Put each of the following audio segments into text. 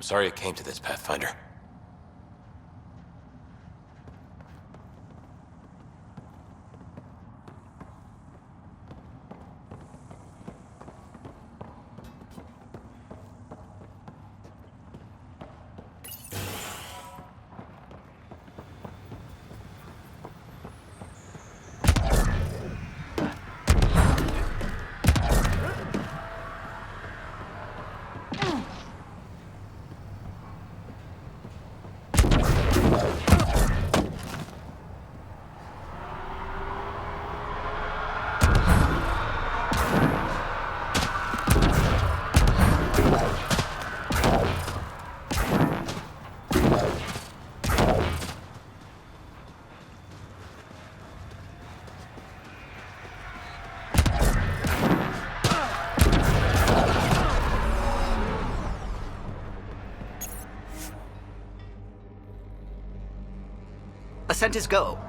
sorry it came to this, Pathfinder. Ascent is go.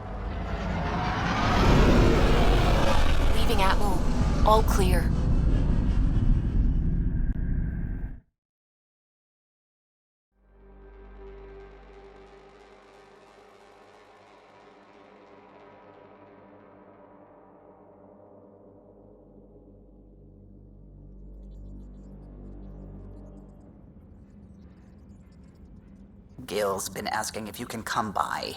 Leaving Atwell. All clear. Gil's been asking if you can come by.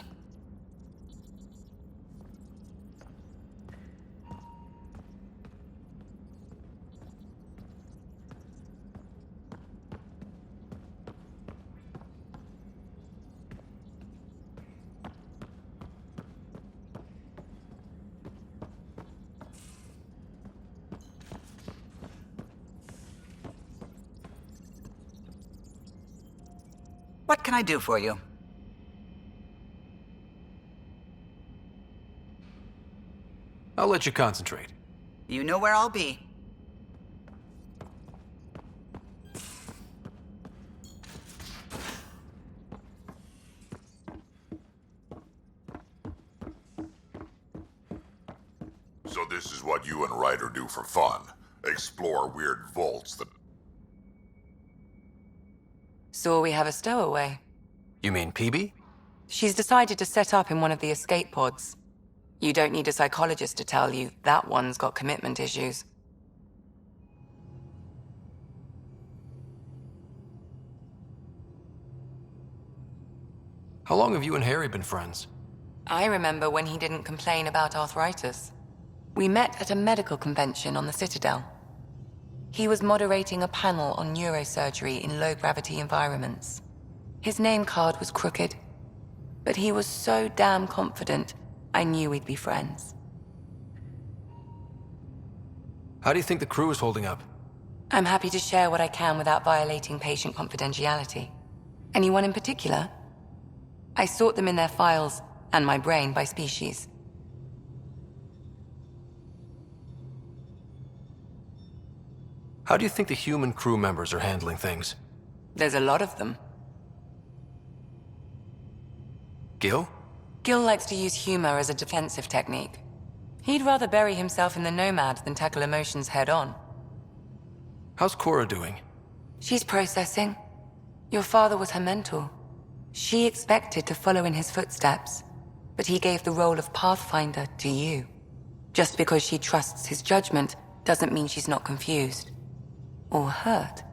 What can I do for you? I'll let you concentrate. You know where I'll be. So this is what you and Ryder do for fun. Explore weird vaults that... So we have a stowaway. You mean PB? She's decided to set up in one of the escape pods. You don't need a psychologist to tell you that one's got commitment issues. How long have you and Harry been friends? I remember when he didn't complain about arthritis. We met at a medical convention on the Citadel. He was moderating a panel on neurosurgery in low-gravity environments. His name card was crooked, but he was so damn confident, I knew we'd be friends. How do you think the crew is holding up? I'm happy to share what I can without violating patient confidentiality. Anyone in particular? I sort them in their files, and my brain by species. How do you think the human crew members are handling things? There's a lot of them. Gil? Gil likes to use humor as a defensive technique. He'd rather bury himself in the Nomad than tackle emotions head-on. How's Cora doing? She's processing. Your father was her mentor. She expected to follow in his footsteps, but he gave the role of Pathfinder to you. Just because she trusts his judgment doesn't mean she's not confused. Or hurt.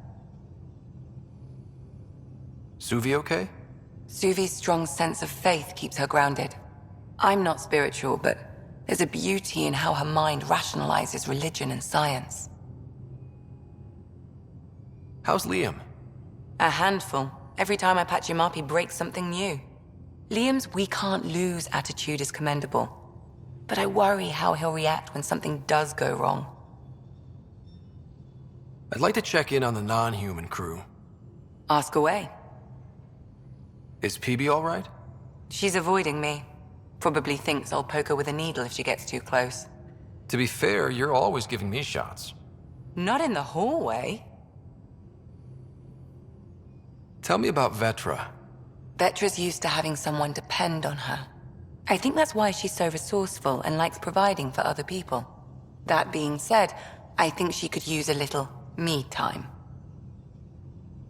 Suvi okay? Suvi's strong sense of faith keeps her grounded. I'm not spiritual, but there's a beauty in how her mind rationalizes religion and science. How's Liam? A handful. Every time I patch him up, he breaks something new. Liam's "we can't lose" attitude is commendable. But I worry how he'll react when something does go wrong. I'd like to check in on the non-human crew. Ask away. Is PB all right? She's avoiding me. Probably thinks I'll poke her with a needle if she gets too close. To be fair, you're always giving me shots. Not in the hallway. Tell me about Vetra. Vetra's used to having someone depend on her. I think that's why she's so resourceful and likes providing for other people. That being said, I think she could use a little me time.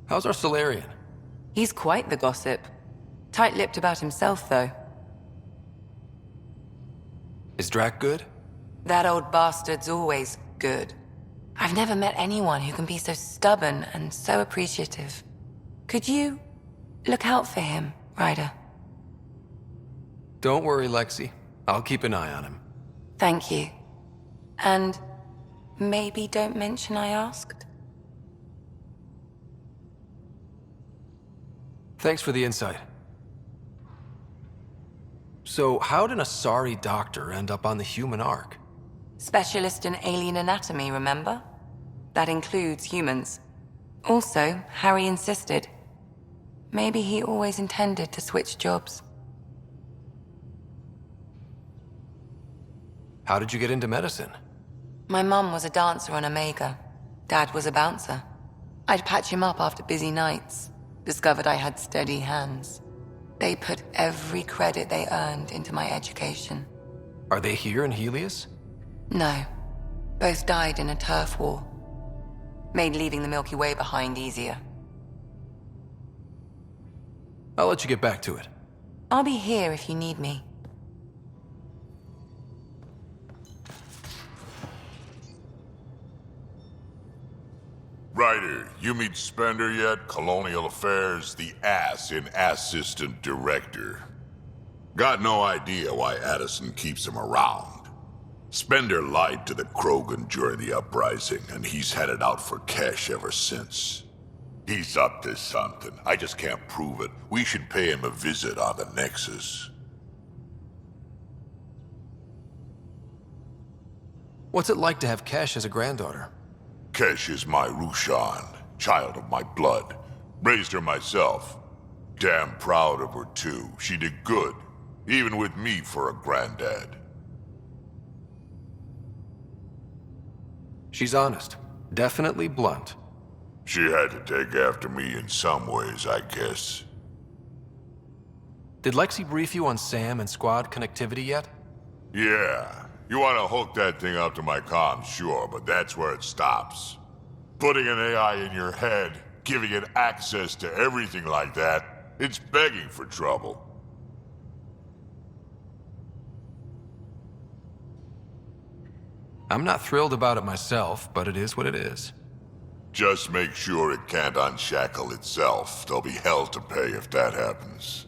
How's our Solarian? He's quite the gossip. Tight-lipped about himself, though. Is Drac good? That old bastard's always good. I've never met anyone who can be so stubborn and so appreciative. Could you look out for him, Ryder? Don't worry, Lexi. I'll keep an eye on him. Thank you. And maybe don't mention I asked? Thanks for the insight. So, how did a sorry doctor end up on the human Ark? Specialist in alien anatomy, remember? That includes humans. Also, Harry insisted. Maybe he always intended to switch jobs. How did you get into medicine? My mum was a dancer on Omega. Dad was a bouncer. I'd patch him up after busy nights. Discovered I had steady hands. They put every credit they earned into my education. Are they here in Helios? No. Both died in a turf war. Made leaving the Milky Way behind easier. I'll let you get back to it. I'll be here if you need me. Ryder, you meet Spender yet? Colonial Affairs, the ass in assistant director. Got no idea why Addison keeps him around. Spender lied to the Krogan during the uprising, and he's headed out for cash ever since. He's up to something. I just can't prove it. We should pay him a visit on the Nexus. What's it like to have Kesh as a granddaughter? Kesh is my Rushan, child of my blood. Raised her myself. Damn proud of her, too. She did good, even with me for a granddad. She's honest. Definitely blunt. She had to take after me in some ways, I guess. Did Lexi brief you on SAM and squad connectivity yet? Yeah. You want to hook that thing up to my comms, sure, but that's where it stops. Putting an AI in your head, giving it access to everything like that, it's begging for trouble. I'm not thrilled about it myself, but it is what it is. Just make sure it can't unshackle itself. There'll be hell to pay if that happens.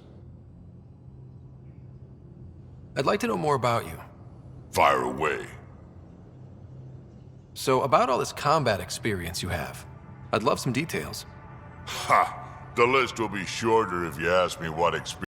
I'd like to know more about you. Fire away. So, about all this combat experience you have, I'd love some details. Ha! The list will be shorter if you ask me what experience.